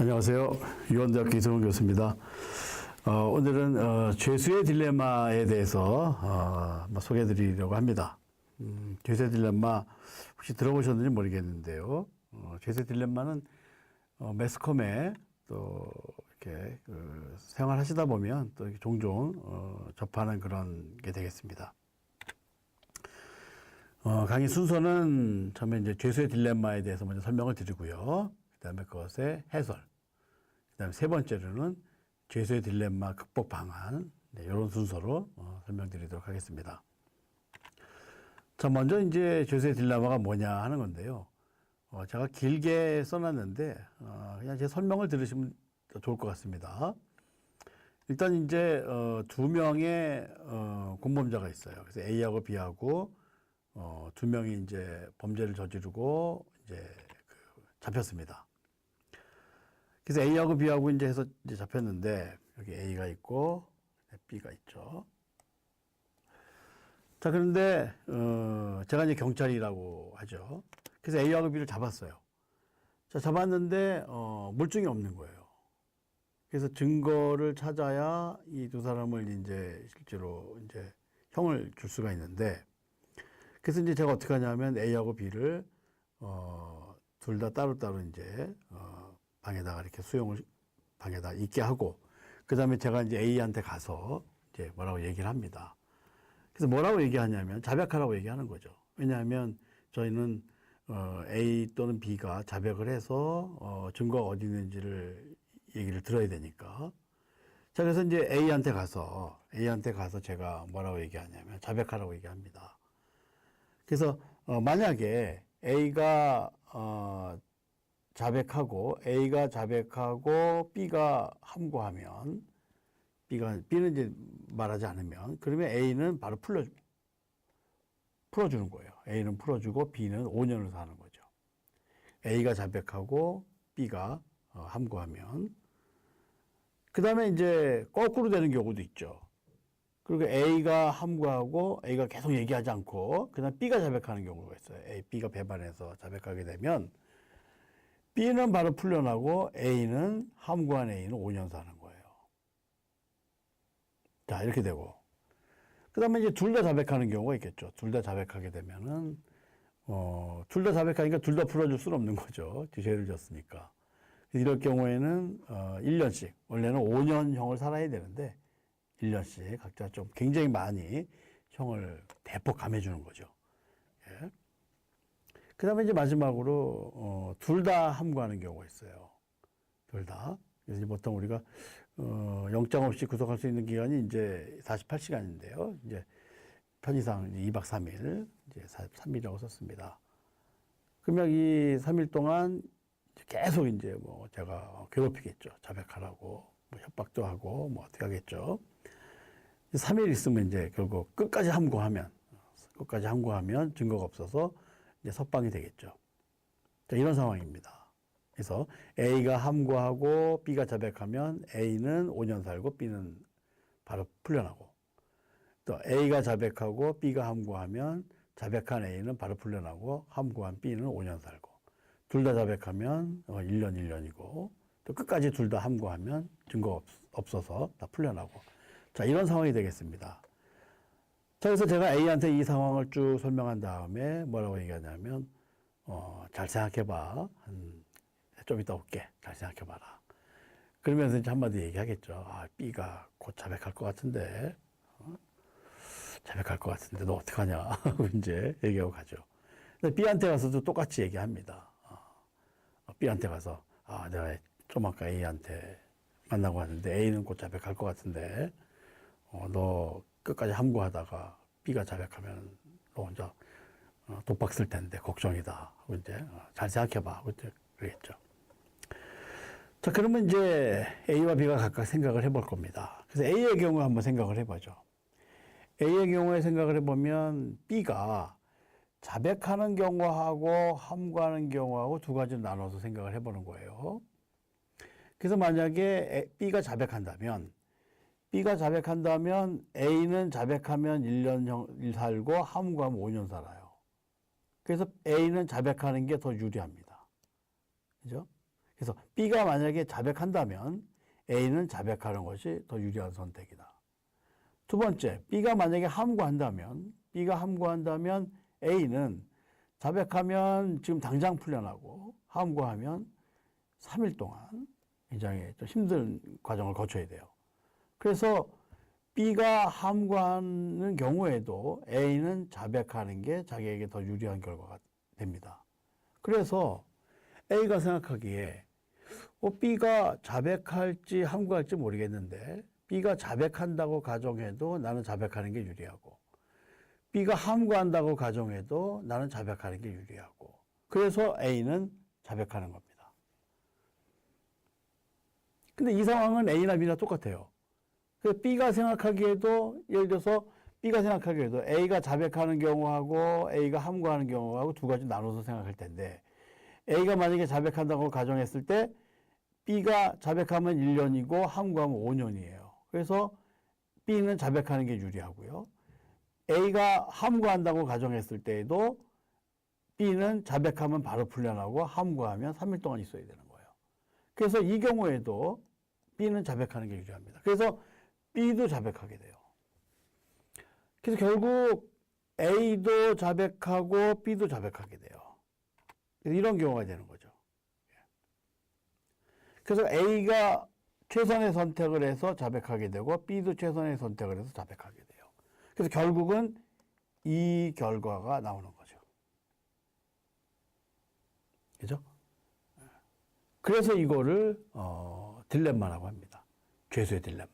안녕하세요. 유원대학교 이성훈 교수입니다. 오늘은 죄수의 딜레마에 대해서 소개해 드리려고 합니다. 죄수의 딜레마 혹시 들어보셨는지 모르겠는데요. 죄수의 딜레마는 매스컴에 또 이렇게 생활하시다 보면 또 종종 접하는 그런 게 되겠습니다. 강의 순서는 처음에 이제 죄수의 딜레마에 대해서 먼저 설명을 드리고요. 그 다음에 그것의 해설. 그 다음에 세 번째로는 죄수의 딜레마 극복 방안. 네, 이런 순서로 설명드리도록 하겠습니다. 자, 먼저 이제 죄수의 딜레마가 뭐냐 하는 건데요. 제가 길게 써놨는데, 그냥 제 설명을 들으시면 좋을 것 같습니다. 일단 이제, 두 명의, 공범자가 있어요. 그래서 A하고 B하고, 두 명이 이제 범죄를 저지르고, 이제, 잡혔습니다. 그래서 A하고 B하고 이제 해서 이제 잡혔는데, 여기 A가 있고, B가 있죠. 자, 그런데, 제가 이제 경찰이라고 하죠. 그래서 A하고 B를 잡았어요. 자, 잡았는데, 물증이 없는 거예요. 그래서 증거를 찾아야 이 두 사람을 이제 실제로 이제 형을 줄 수가 있는데, 그래서 이제 제가 어떻게 하냐면 A하고 B를, 둘 다 따로따로 이제, 방에다가 이렇게 방에다 있게 하고, 그 다음에 제가 이제 A한테 가서 이제 뭐라고 얘기를 합니다. 그래서 뭐라고 얘기하냐면 자백하라고 얘기하는 거죠. 왜냐하면 저희는, A 또는 B가 자백을 해서, 증거가 어디 있는지를 얘기를 들어야 되니까. 자, 그래서 이제 A한테 가서 제가 뭐라고 얘기하냐면 자백하라고 얘기합니다. 그래서, 만약에 A가 자백하고 B가 함구하면 B는 이제 말하지 않으면 그러면 A는 바로 풀어주는 거예요. A는 풀어주고 B는 5년을 사는 거죠. A가 자백하고 B가 함구하면 그 다음에 이제 거꾸로 되는 경우도 있죠. 그리고 A가 함구하고 A가 계속 얘기하지 않고 그다음 B가 자백하는 경우가 있어요. B가 배반해서 자백하게 되면 B는 바로 풀려나고 A는 함구한 A는 5년 사는 거예요. 자, 이렇게 되고. 그 다음에 이제 둘 다 자백하는 경우가 있겠죠. 둘 다 자백하게 되면은, 둘 다 자백하니까 둘 다 풀어줄 수는 없는 거죠. 죄를 졌으니까. 이럴 경우에는, 1년씩, 원래는 5년형을 살아야 되는데, 1년씩 각자 좀 굉장히 많이 형을 대폭 감해주는 거죠. 예. 그 다음에 이제 마지막으로, 둘 다 함구하는 경우가 있어요. 둘 다. 그래서 보통 우리가, 영장 없이 구속할 수 있는 기간이 이제 48시간인데요. 이제 편의상 2박 3일, 이제 3일이라고 썼습니다. 그러면 이 3일 동안 계속 이제 뭐 제가 괴롭히겠죠. 자백하라고, 뭐 협박도 하고, 뭐 어떻게 하겠죠. 3일 있으면 이제 결국 끝까지 함구하면 증거가 없어서 이제 석방이 되겠죠. 자, 이런 상황입니다. 그래서 A가 함구하고 B가 자백하면 A는 5년 살고 B는 바로 풀려나고, 또 A가 자백하고 B가 함구하면 자백한 A는 바로 풀려나고 함구한 B는 5년 살고, 둘 다 자백하면 1년이고 또 끝까지 둘 다 함구하면 증거가 없어서 다 풀려나고. 자, 이런 상황이 되겠습니다. 자, 그래서 제가 A한테 이 상황을 쭉 설명한 다음에 뭐라고 얘기하냐면, 잘 생각해봐. 좀 이따 올게. 잘 생각해봐라. 그러면서 이제 한마디 얘기하겠죠. B가 곧 자백할 것 같은데, 자백할 것 같은데, 너 어떡하냐. 하고 이제 얘기하고 가죠. 근데 B한테 가서도 똑같이 얘기합니다. B한테 가서, 내가 좀 아까 A한테 만나고 왔는데, A는 곧 자백할 것 같은데, 너 끝까지 함구하다가 B가 자백하면 너 혼자 독박 쓸 텐데 걱정이다. 하고 이제 잘 생각해봐. 하고 이제 그러겠죠. 자, 그러면 이제 A와 B가 각각 생각을 해볼 겁니다. 그래서 A의 경우 한번 생각을 해보죠. A의 경우에 생각을 해보면 B가 자백하는 경우하고 함구하는 경우하고 두 가지를 나눠서 생각을 해보는 거예요. 그래서 만약에 B가 자백한다면 A는 자백하면 1년 살고 함구하면 5년 살아요. 그래서 A는 자백하는 게 더 유리합니다. 그죠? 그래서 B가 만약에 자백한다면 A는 자백하는 것이 더 유리한 선택이다. 두 번째, B가 만약에 함구한다면 A는 자백하면 지금 당장 풀려나고 함구하면 3일 동안 굉장히 좀 힘든 과정을 거쳐야 돼요. 그래서 B가 함구하는 경우에도 A는 자백하는 게 자기에게 더 유리한 결과가 됩니다. 그래서 A가 생각하기에 B가 자백할지 함구할지 모르겠는데 B가 자백한다고 가정해도 나는 자백하는 게 유리하고 B가 함구한다고 가정해도 나는 자백하는 게 유리하고 그래서 A는 자백하는 겁니다. 근데 이 상황은 A나 B나 똑같아요. 그래서 B가 생각하기에도 예를 들어서 B가 생각하기에도 A가 자백하는 경우하고 A가 함구하는 경우하고 두 가지 나눠서 생각할 텐데 A가 만약에 자백한다고 가정했을 때 B가 자백하면 1년이고 함구하면 5년이에요. 그래서 B는 자백하는 게 유리하고요. A가 함구한다고 가정했을 때에도 B는 자백하면 바로 풀려나고 함구하면 3일 동안 있어야 되는 거예요. 그래서 이 경우에도 B는 자백하는 게 유리합니다. 그래서 B도 자백하게 돼요. 그래서 결국 A도 자백하고 B도 자백하게 돼요. 이런 경우가 되는 거죠. 그래서 A가 최선의 선택을 해서 자백하게 되고 B도 최선의 선택을 해서 자백하게 돼요. 그래서 결국은 이 결과가 나오는 거죠. 그죠? 그래서 이거를 딜레마라고 합니다. 죄수의 딜레마.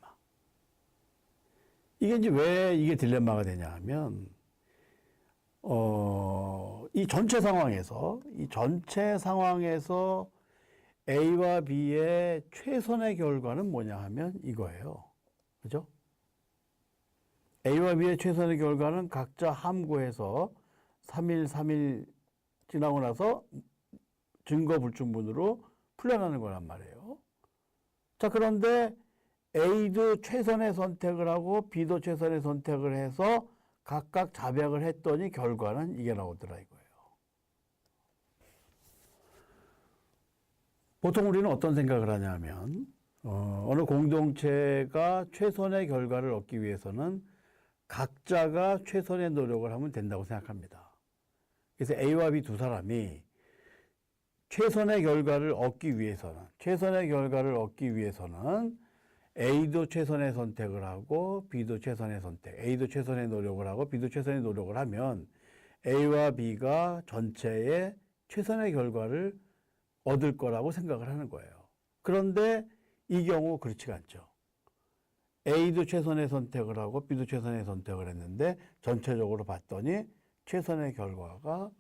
이게 이제 왜 이게 딜레마가 되냐 하면 이 전체 상황에서 A와 B의 최선의 결과는 뭐냐 하면 이거예요. 그죠? A와 B의 최선의 결과는 각자 함구해서 3일 지나고 나서 증거 불충분으로 풀려나는 거란 말이에요. 자, 그런데 A도 최선의 선택을 하고 B도 최선의 선택을 해서 각각 자백을 했더니 결과는 이게 나오더라 이거예요. 보통 우리는 어떤 생각을 하냐면 어느 공동체가 최선의 결과를 얻기 위해서는 각자가 최선의 노력을 하면 된다고 생각합니다. 그래서 A와 B 두 사람이 최선의 결과를 얻기 위해서는 A도 최선의 선택을 하고 B도 최선의 선택, A도 최선의 노력을 하고 B도 최선의 노력을 하면 A와 B가 전체의 최선의 결과를 얻을 거라고 생각을 하는 거예요. 그런데 이 경우 그렇지가 않죠. A도 최선의 선택을 하고 B도 최선의 선택을 했는데 전체적으로 봤더니 최선의 결과가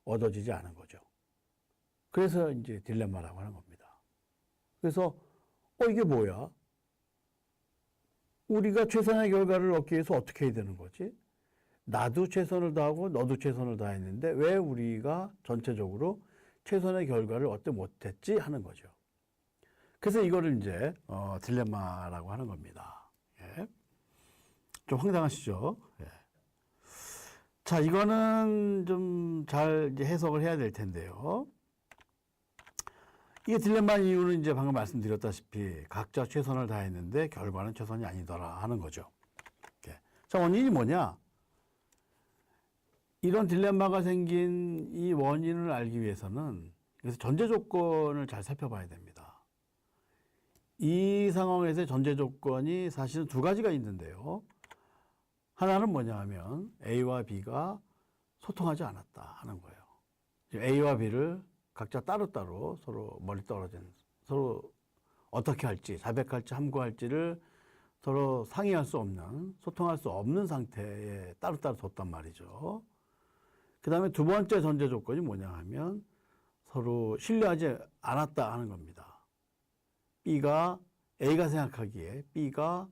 얻어지지 않은 거죠. 그래서 이제 딜레마라고 하는 겁니다. 그래서 이게 뭐야? 우리가 최선의 결과를 얻기 위해서 어떻게 해야 되는 거지? 나도 최선을 다하고 너도 최선을 다했는데 왜 우리가 전체적으로 최선의 결과를 얻지 못했지 하는 거죠. 그래서 이거를 이제 딜레마라고 하는 겁니다. 예. 좀 황당하시죠? 예. 자, 이거는 좀 잘 해석을 해야 될 텐데요. 이게 딜레마의 이유는 이제 방금 말씀드렸다시피 각자 최선을 다했는데 결과는 최선이 아니더라 하는 거죠. 예. 자, 원인이 뭐냐? 이런 딜레마가 생긴 이 원인을 알기 위해서는 그래서 전제 조건을 잘 살펴봐야 됩니다. 이 상황에서의 전제 조건이 사실은 두 가지가 있는데요. 하나는 뭐냐 하면 A와 B가 소통하지 않았다 하는 거예요. A와 B를 각자 따로따로 서로 멀리 떨어진 서로 어떻게 할지 자백할지 함구할지를 서로 상의할 수 없는 소통할 수 없는 상태에 따로따로 뒀단 말이죠. 그 다음에 두 번째 전제 조건이 뭐냐 하면 서로 신뢰하지 않았다 하는 겁니다. A가 생각하기에 B가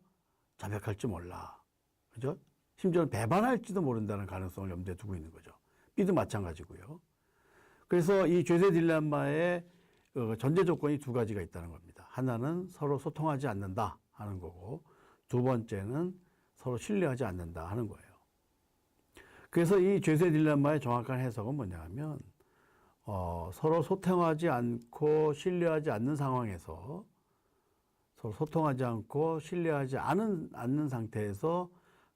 자백할 줄 몰라. 그죠? 심지어 배반할지도 모른다는 가능성을 염두에 두고 있는 거죠. B도 마찬가지고요. 그래서 이 죄세 딜레마의 전제 조건이 두 가지가 있다는 겁니다. 하나는 서로 소통하지 않는다 하는 거고, 두 번째는 서로 신뢰하지 않는다 하는 거예요. 그래서 이 죄세 딜레마의 정확한 해석은 뭐냐 하면, 서로 소통하지 않고 신뢰하지 않는 상황에서 서로 소통하지 않고 신뢰하지 않는 상태에서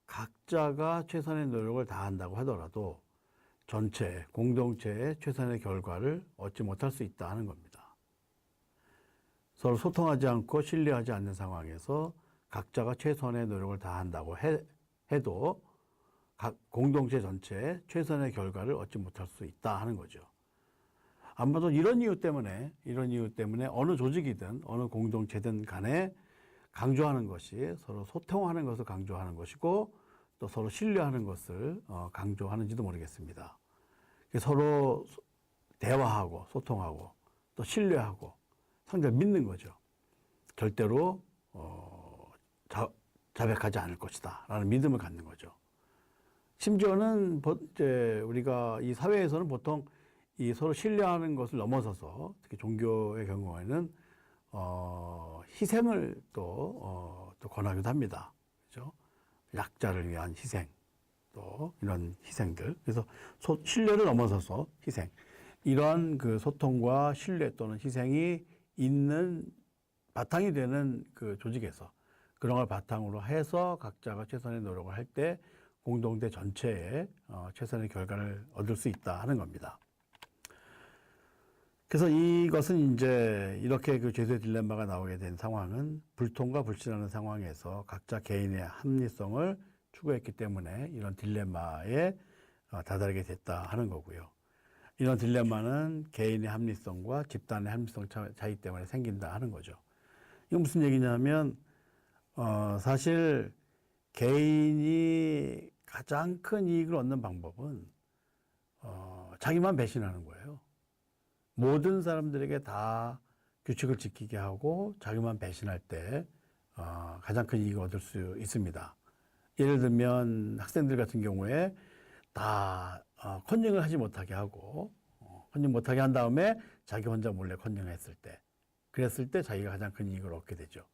각자가 최선의 노력을 다한다고 하더라도 전체, 공동체의 최선의 결과를 얻지 못할 수 있다 하는 겁니다. 서로 소통하지 않고 신뢰하지 않는 상황에서 각자가 최선의 노력을 다한다고 해도 각 공동체 전체의 최선의 결과를 얻지 못할 수 있다 하는 거죠. 아마도 이런 이유 때문에 어느 조직이든 어느 공동체든 간에 강조하는 것이 서로 소통하는 것을 강조하는 것이고 또 서로 신뢰하는 것을 강조하는지도 모르겠습니다. 서로 대화하고 소통하고 또 신뢰하고 상대를 믿는 거죠. 절대로 자백하지 않을 것이다 라는 믿음을 갖는 거죠. 심지어는 이제 우리가 이 사회에서는 보통 이 서로 신뢰하는 것을 넘어서서 특히 종교의 경우에는 희생을 또 권하기도 합니다. 그렇죠? 약자를 위한 희생, 또 이런 희생들. 그래서 신뢰를 넘어서서 희생. 이러한 그 소통과 신뢰 또는 희생이 있는 바탕이 되는 그 조직에서 그런 걸 바탕으로 해서 각자가 최선의 노력을 할 때 공동체 전체에 최선의 결과를 얻을 수 있다 하는 겁니다. 그래서 이것은 이제 이렇게 그 죄수의 딜레마가 나오게 된 상황은 불통과 불신하는 상황에서 각자 개인의 합리성을 추구했기 때문에 이런 딜레마에 다다르게 됐다 하는 거고요. 이런 딜레마는 개인의 합리성과 집단의 합리성 차이 때문에 생긴다 하는 거죠. 이건 무슨 얘기냐면 사실 개인이 가장 큰 이익을 얻는 방법은 자기만 배신하는 거예요. 모든 사람들에게 다 규칙을 지키게 하고 자기만 배신할 때 가장 큰 이익을 얻을 수 있습니다. 예를 들면 학생들 같은 경우에 다 컨닝을 하지 못하게 하고 컨닝 못하게 한 다음에 자기 혼자 몰래 컨닝했을 때 그랬을 때 자기가 가장 큰 이익을 얻게 되죠.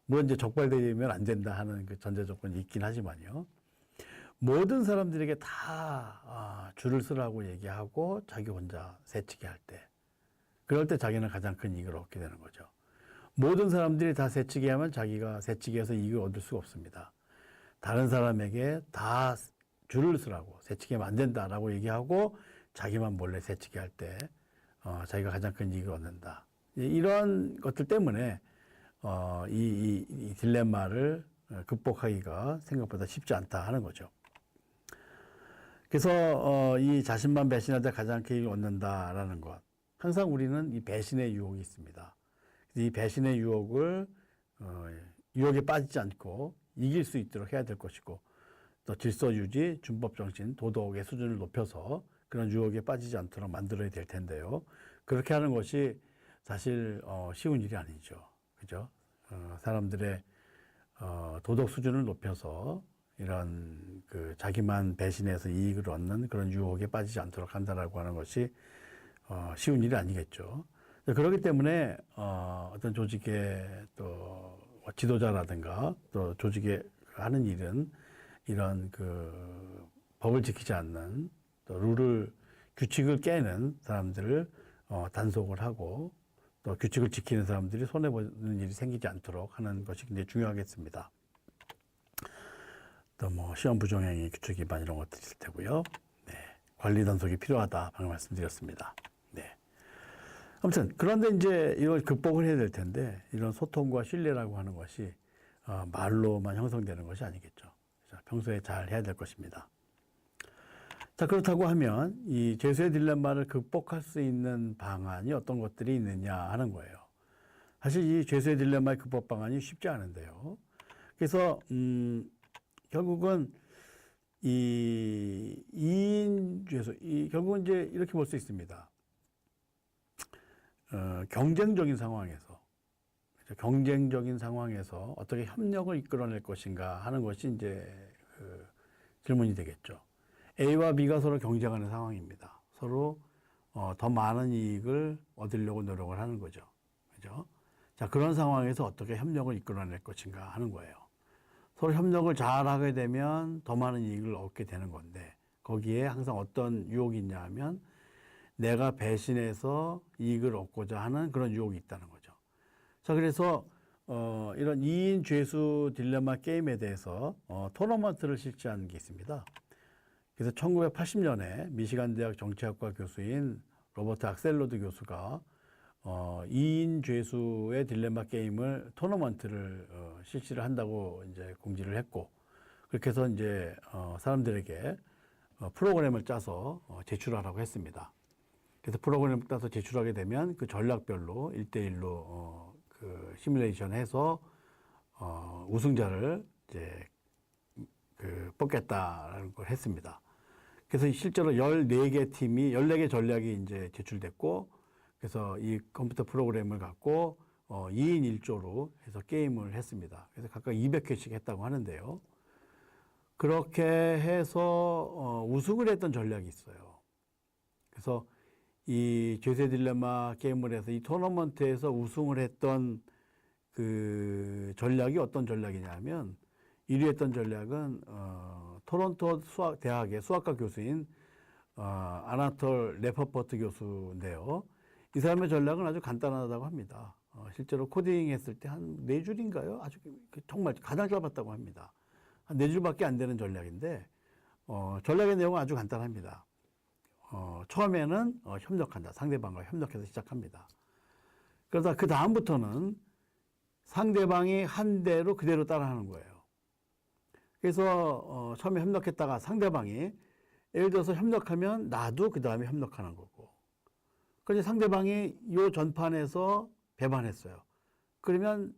물론 이제 적발되면 안 된다 하는 그 전제 조건이 있긴 하지만요. 모든 사람들에게 다 줄을 서라고 얘기하고 자기 혼자 새치기 할 때 그럴 때 자기는 가장 큰 이익을 얻게 되는 거죠. 모든 사람들이 다 새치기 하면 자기가 새치기해서 이익을 얻을 수가 없습니다. 다른 사람에게 다 줄을 서라고 새치기 하면 안 된다라고 얘기하고 자기만 몰래 새치기 할 때 자기가 가장 큰 이익을 얻는다. 이런 것들 때문에 이 딜레마를 극복하기가 생각보다 쉽지 않다 하는 거죠. 그래서 이 자신만 배신할 때 가장 큰 이익을 얻는다라는 것. 항상 우리는 이 배신의 유혹이 있습니다. 이 배신의 유혹을 유혹에 빠지지 않고 이길 수 있도록 해야 될 것이고 또 질서 유지, 준법 정신, 도덕의 수준을 높여서 그런 유혹에 빠지지 않도록 만들어야 될 텐데요. 그렇게 하는 것이 사실 쉬운 일이 아니죠. 그죠? 사람들의 도덕 수준을 높여서 이런 그 자기만 배신해서 이익을 얻는 그런 유혹에 빠지지 않도록 한다라고 하는 것이 쉬운 일이 아니겠죠. 그렇기 때문에 어떤 조직의 또 지도자라든가 또 조직에 하는 일은 이런 그 법을 지키지 않는 또 규칙을 깨는 사람들을 단속을 하고 또 규칙을 지키는 사람들이 손해보는 일이 생기지 않도록 하는 것이 굉장히 중요하겠습니다. 또 뭐 시험 부정행위, 규칙 위반 이런 것들이 있을 테고요. 네, 관리 단속이 필요하다 방금 말씀드렸습니다. 네. 아무튼 그런데 이제 이걸 극복을 해야 될 텐데 이런 소통과 신뢰라고 하는 것이 말로만 형성되는 것이 아니겠죠. 평소에 잘 해야 될 것입니다. 자, 그렇다고 하면 이 죄수의 딜레마를 극복할 수 있는 방안이 어떤 것들이 있느냐 하는 거예요. 사실 이 죄수의 딜레마의 극복 방안이 쉽지 않은데요. 그래서 결국은 이 2인 죄수, 결국은 이제 이렇게 볼 수 있습니다. 경쟁적인 상황에서 어떻게 협력을 이끌어낼 것인가 하는 것이 이제 그 질문이 되겠죠. A와 B가 서로 경쟁하는 상황입니다. 서로 더 많은 이익을 얻으려고 노력을 하는 거죠. 그죠? 자, 그런 상황에서 어떻게 협력을 이끌어낼 것인가 하는 거예요. 서로 협력을 잘 하게 되면 더 많은 이익을 얻게 되는 건데 거기에 항상 어떤 유혹이 있냐 하면 내가 배신해서 이익을 얻고자 하는 그런 유혹이 있다는 거죠. 자, 그래서 이런 2인 죄수 딜레마 게임에 대해서 토너먼트를 실시한 게 있습니다. 그래서 1980년에 미시간 대학 정치학과 교수인 로버트 악셀로드 교수가 2인 죄수의 딜레마 게임을 토너먼트를 실시를 한다고 이제 공지를 했고, 그렇게 해서 이제 사람들에게 프로그램을 짜서 제출하라고 했습니다. 그래서 프로그램을 짜서 제출하게 되면 그 전략별로 1대1로 그 시뮬레이션 해서 우승자를 이제 뽑겠다라는 걸 했습니다. 그래서 실제로 14개 팀이 14개 전략이 이제 제출됐고, 그래서 이 컴퓨터 프로그램을 갖고 2인 1조로 해서 게임을 했습니다. 그래서 각각 200회씩 했다고 하는데요. 그렇게 해서 우승을 했던 전략이 있어요. 그래서 이 죄수의 딜레마 게임을 해서 이 토너먼트에서 우승을 했던 그 전략이 어떤 전략이냐면, 1위 했던 전략은 토론토 대학의 수학과 교수인 아나톨 레퍼퍼트 교수인데요. 이 사람의 전략은 아주 간단하다고 합니다. 실제로 코딩 했을 때 한 4줄인가요? 아주 정말 가장 짧았다고 합니다. 한 4줄밖에 안 되는 전략인데, 전략의 내용은 아주 간단합니다. 처음에는 협력한다. 상대방과 협력해서 시작합니다. 그러다 그 다음부터는 상대방이 한 대로 그대로 따라하는 거예요. 그래서 처음에 협력했다가 상대방이 예를 들어서 협력하면 나도 그 다음에 협력하는 거고, 그런데 상대방이 이 전판에서 배반했어요. 그러면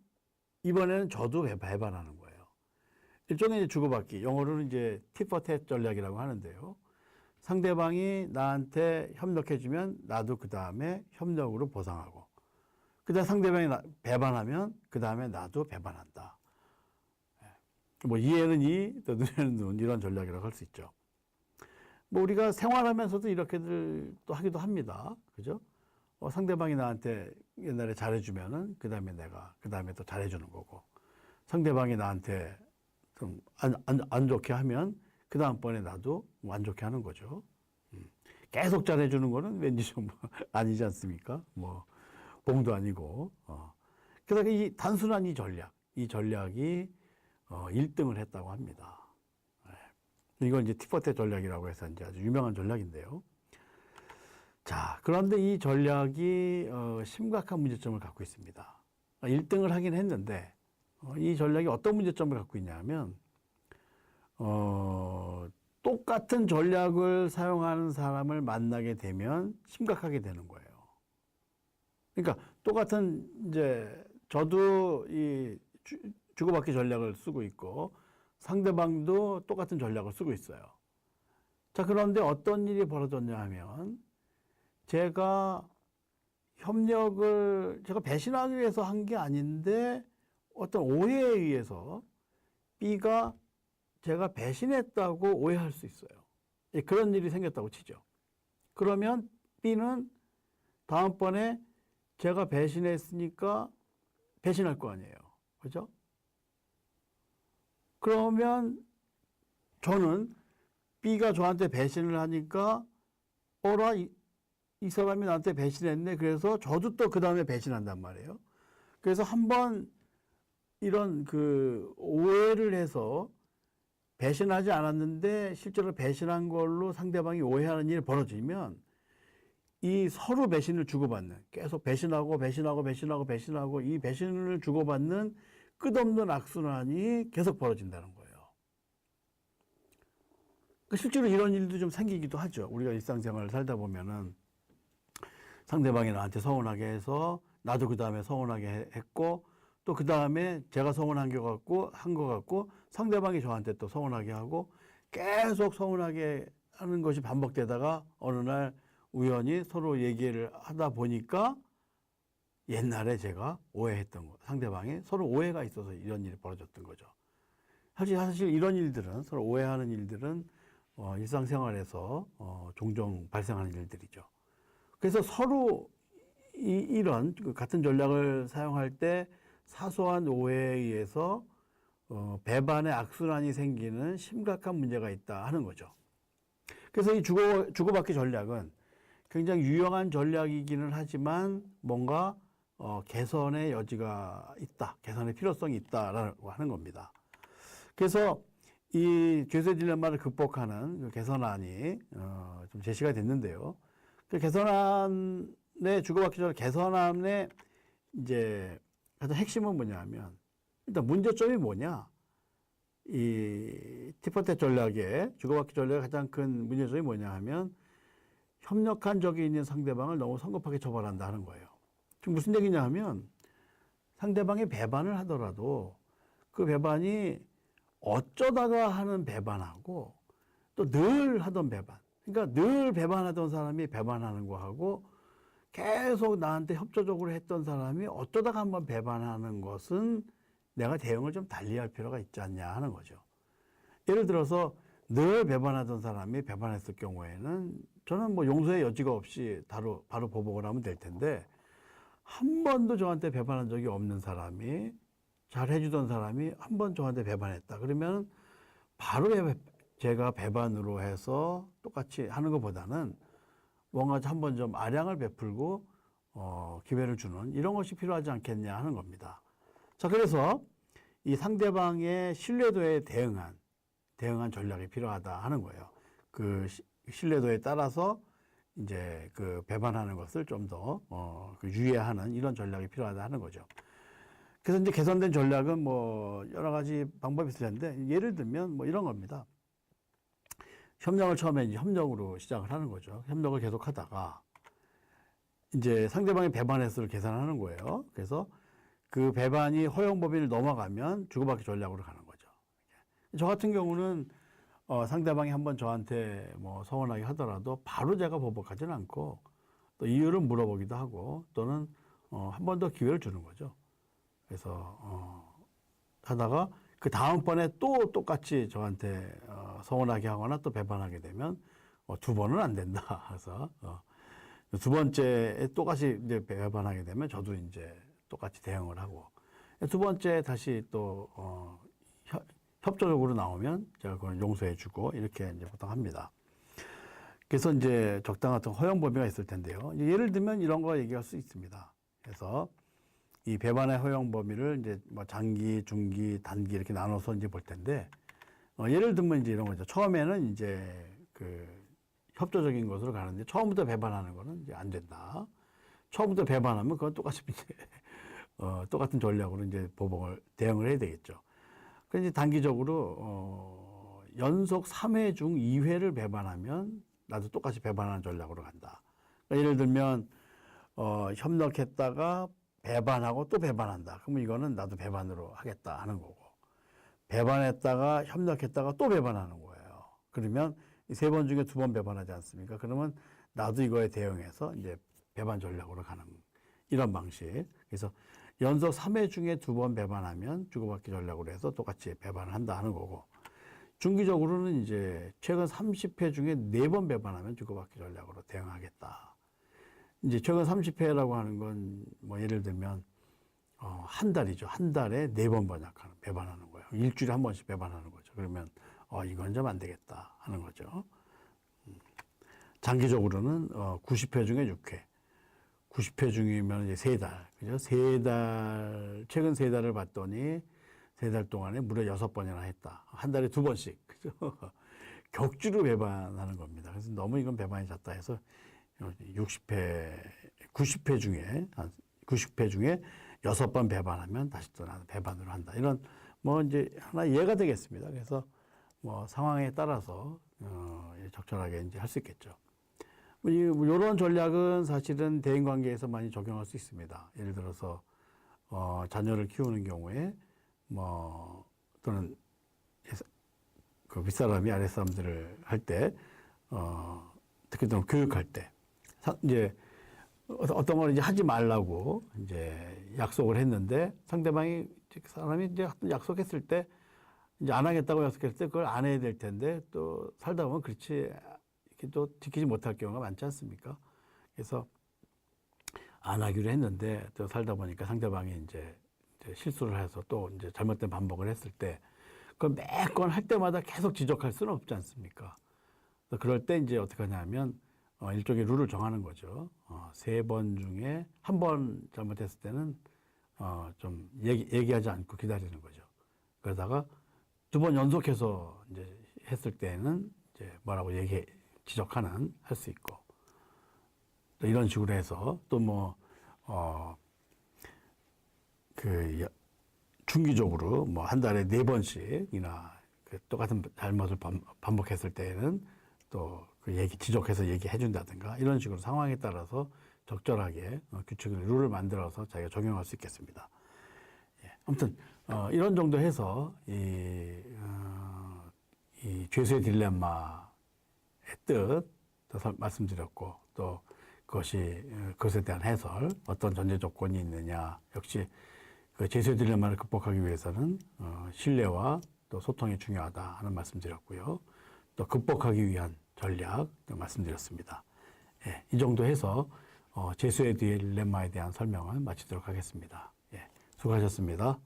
이번에는 저도 배반하는 거예요. 일종의 이제 주고받기, 영어로는 이제 tit-for-tat 전략이라고 하는데요. 상대방이 나한테 협력해주면 나도 그 다음에 협력으로 보상하고, 그 다음에 상대방이 배반하면 그 다음에 나도 배반한다. 뭐 이에는 이, 또 눈에는 눈, 이런 전략이라고 할 수 있죠. 뭐 우리가 생활하면서도 이렇게들 또 하기도 합니다. 그죠? 상대방이 나한테 옛날에 잘해주면은 그 다음에 내가 그 다음에 또 잘해주는 거고, 상대방이 나한테 좀 안 좋게 하면 그 다음번에 나도 안 좋게 하는 거죠. 계속 잘해주는 거는 왠지 좀 아니지 않습니까? 뭐 봉도 아니고. 그래서 이 단순한 이 전략이 1등을 했다고 합니다. 이건 이제 tit-for-tat 전략이라고 해서 이제 아주 유명한 전략인데요. 자, 그런데 이 전략이 심각한 문제점을 갖고 있습니다. 1등을 하긴 했는데 이 전략이 어떤 문제점을 갖고 있냐면, 똑같은 전략을 사용하는 사람을 만나게 되면 심각하게 되는 거예요. 그러니까 똑같은 이제 저도 이 주고받기 전략을 쓰고 있고 상대방도 똑같은 전략을 쓰고 있어요. 자, 그런데 어떤 일이 벌어졌냐 하면, 제가 배신하기 위해서 한 게 아닌데 어떤 오해에 의해서 B가 제가 배신했다고 오해할 수 있어요. 그런 일이 생겼다고 치죠. 그러면 B는 다음번에 제가 배신했으니까 배신할 거 아니에요. 그죠? 그러면 저는 B가 저한테 배신을 하니까 이 사람이 나한테 배신했네. 그래서 저도 또 그 다음에 배신한단 말이에요. 그래서 한번 이런 그 오해를 해서 배신하지 않았는데 실제로 배신한 걸로 상대방이 오해하는 일이 벌어지면 이 서로 배신을 주고받는, 계속 배신하고 이 배신을 주고받는 끝없는 악순환이 계속 벌어진다는 거예요. 실제로 이런 일도 좀 생기기도 하죠. 우리가 일상생활을 살다 보면은 상대방이 나한테 서운하게 해서 나도 그 다음에 서운하게 했고, 또 그 다음에 제가 서운한 것 같고 상대방이 저한테 또 서운하게 하고, 계속 서운하게 하는 것이 반복되다가 어느 날 우연히 서로 얘기를 하다 보니까 옛날에 제가 오해했던 거, 상대방이 서로 오해가 있어서 이런 일이 벌어졌던 거죠. 사실 이런 일들은, 서로 오해하는 일들은 일상생활에서 종종 발생하는 일들이죠. 그래서 서로 이런 같은 전략을 사용할 때 사소한 오해에 의해서 배반의 악순환이 생기는 심각한 문제가 있다 하는 거죠. 그래서 이 주고받기 전략은 굉장히 유용한 전략이기는 하지만 뭔가 개선의 여지가 있다, 개선의 필요성이 있다라고 하는 겁니다. 그래서 이 죄수의 딜레마를 극복하는 그 개선안이 좀 제시가 됐는데요. 그 개선안의 주고받기 전에 개선안의 이제 가장 핵심은 뭐냐면 일단 문제점이 뭐냐? 이 티포테 전략의 주고받기 전략의 가장 큰 문제점이 뭐냐 하면 협력한 적이 있는 상대방을 너무 성급하게 처벌한다 하는 거예요. 지금 무슨 얘기냐 하면 상대방이 배반을 하더라도 그 배반이 어쩌다가 하는 배반하고 또 늘 하던 배반. 그러니까 늘 배반하던 사람이 배반하는 거하고 계속 나한테 협조적으로 했던 사람이 어쩌다가 한번 배반하는 것은 내가 대응을 좀 달리할 필요가 있지 않냐 하는 거죠. 예를 들어서 늘 배반하던 사람이 배반했을 경우에는 저는 뭐 용서의 여지가 없이 바로 보복을 하면 될 텐데 한 번도 저한테 배반한 적이 없는 사람이 잘 해주던 사람이 한 번 저한테 배반했다. 그러면 바로 제가 배반으로 해서 똑같이 하는 것보다는 뭔가 한번 좀 아량을 베풀고 기회를 주는 이런 것이 필요하지 않겠냐 하는 겁니다. 자, 그래서 이 상대방의 신뢰도에 대응한 전략이 필요하다 하는 거예요. 그 신뢰도에 따라서 이제 그 배반하는 것을 좀 더 유예하는 이런 전략이 필요하다 하는 거죠. 그래서 이제 개선된 전략은 뭐 여러 가지 방법이 있을 텐데 예를 들면 뭐 이런 겁니다. 협력을 처음에 이제 협력으로 시작을 하는 거죠. 협력을 계속 하다가 이제 상대방의 배반 횟수를 계산하는 거예요. 그래서 그 배반이 허용 범위를 넘어가면 주고받기 전략으로 가는 거죠. 저 같은 경우는 상대방이 한번 저한테 뭐 서운하게 하더라도 바로 제가 보복하지는 않고 또 이유를 물어보기도 하고 또는 한 번 더 기회를 주는 거죠. 그래서 하다가 그 다음번에 또 똑같이 저한테 서운하게 하거나 또 배반하게 되면 두 번은 안 된다. 그래서 두 번째에 똑같이 이제 배반하게 되면 저도 이제 똑같이 대응을 하고 두 번째 다시 또 협조적으로 나오면 제가 그걸 용서해주고 이렇게 이제 보통 합니다. 그래서 이제 적당한 허용 범위가 있을 텐데요. 예를 들면 이런 거 얘기할 수 있습니다. 그래서 이 배반의 허용 범위를 이제 뭐 장기, 중기, 단기 이렇게 나눠서 이제 볼 텐데 예를 들면 이제 이런 거죠. 처음에는 이제 그 협조적인 것으로 가는데 처음부터 배반하는 거는 이제 안 된다. 처음부터 배반하면 그건 똑같이 이제 똑같은 전략으로 이제 대응을 해야 되겠죠. 그래서 이제 단기적으로 연속 3회 중 2회를 배반하면 나도 똑같이 배반하는 전략으로 간다. 그러니까 예를 들면 협력했다가 배반하고 또 배반한다. 그러면 이거는 나도 배반으로 하겠다 하는 거고 배반했다가 협력했다가 또 배반하는 거예요. 그러면 세 번 중에 두 번 배반하지 않습니까? 그러면 나도 이거에 대응해서 이제 배반 전략으로 가는 이런 방식. 그래서 연속 3회 중에 두 번 배반하면 주고받기 전략으로 해서 똑같이 배반을 한다 하는 거고 중기적으로는 이제 최근 30회 중에 4번 배반하면 주고받기 전략으로 대응하겠다. 이제 최근 30회라고 하는 건 뭐 예를 들면 한 달이죠. 한 달에 4번 배반하는 거예요. 일주일에 한 번씩 배반하는 거죠. 그러면 이건 좀 안 되겠다 하는 거죠. 장기적으로는 90회 중에 6회. 90회 중이면 이제 3달. 그죠? 3달, 최근 3달을 봤더니 3달 동안에 무려 6번이나 했다. 한 달에 2번씩. 그죠? 격주로 배반하는 겁니다. 그래서 너무 이건 배반이 잦다 해서 90회 중에 6번 배반하면 다시 또 나는 배반으로 한다. 이런 뭐 이제 하나 예가 되겠습니다. 그래서 뭐 상황에 따라서 적절하게 이제 할 수 있겠죠. 이런 전략은 사실은 대인 관계에서 많이 적용할 수 있습니다. 예를 들어서 자녀를 키우는 경우에 뭐 또는 그 윗사람이 아랫사람들을 할 때 특히 또 교육할 때 이제 어떤 걸 이제 하지 말라고 이제 약속을 했는데 상대방이 사람이 이제 약속했을 때 이제 안 하겠다고 약속했을 때 그걸 안 해야 될 텐데 또 살다 보면 그렇지 이렇게 또 지키지 못할 경우가 많지 않습니까? 그래서 안 하기로 했는데 또 살다 보니까 상대방이 이제 실수를 해서 또 이제 잘못된 반복을 했을 때 그걸 매건 할 때마다 계속 지적할 수는 없지 않습니까? 그럴 때 이제 어떻게 하냐면 일종의 룰을 정하는 거죠. 3번 중에 한 번 잘못했을 때는 좀 얘기하지 않고 기다리는 거죠. 그러다가 2번 연속해서 이제 했을 때는 이제 뭐라고 지적하는 할 수 있고, 또 이런 식으로 해서 또 뭐 중기적으로 뭐 한 달에 4번씩이나 그 똑같은 잘못을 반복했을 때에는 또 그 지적해서 얘기해 준다든가 이런 식으로 상황에 따라서 적절하게 규칙을, 룰을 만들어서 자기가 적용할 수 있겠습니다. 예, 아무튼 이런 정도 해서 이 죄수의 딜레마의 뜻 말씀드렸고, 또 그것에 대한 해설, 어떤 전제 조건이 있느냐, 역시 그 죄수의 딜레마를 극복하기 위해서는 신뢰와 또 소통이 중요하다 하는 말씀드렸고요. 또 극복하기 위한 전략 말씀드렸습니다. 예, 이 정도 해서 죄수의 딜레마에 대한 설명을 마치도록 하겠습니다. 예, 수고하셨습니다.